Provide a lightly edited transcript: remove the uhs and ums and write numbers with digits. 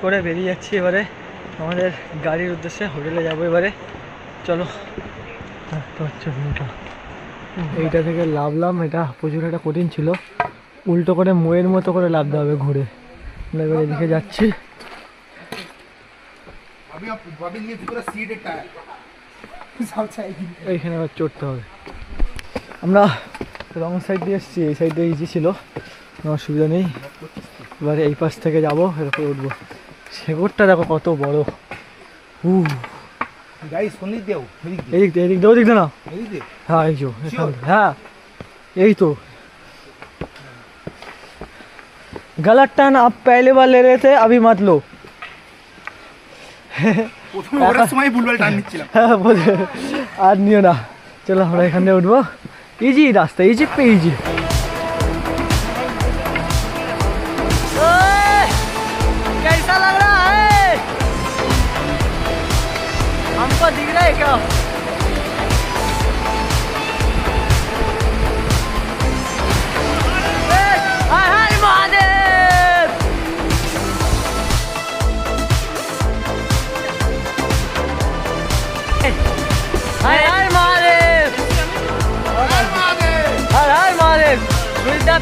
করে বেরিয়ে যাচ্ছি এবারে আমাদের গাড়ির উদ্দেশ্যে, হোটেলে যাবো এবারে। চলো। এইটা থেকে লাভলাম, এটা প্রচুর একটা কঠিন ছিল, উল্টো করে ময়ের মতো করে লাভতে হবে ঘুরে। এবারে এদিকে যাচ্ছি। এইখানে আবার চড়তে হবে। আমরা রং সাইড দিয়ে এসেছি, এই সাইড দিয়ে ইজি ছিল, কোনো অসুবিধা নেই। এবারে এই পাশ থেকে যাবো, এরপর উঠবো। শেকড়টা দেখো কত বড়। এদিক দিয়ে ওদিক দিয়ে না, হ্যাঁ এই যো, হ্যাঁ এই তো। गलत टर्न आप पहले बार ले रहे थे, अभी मत लो। আর নিও না। চলো আমরা এখান থেকে উঠবো। ইজি রাস্তা, ইজি पे इजी। कैसा लग रहा है? हमको दिख रहा है क्या? Hare Hare Mahadev! Hare Hare Mahadev! With the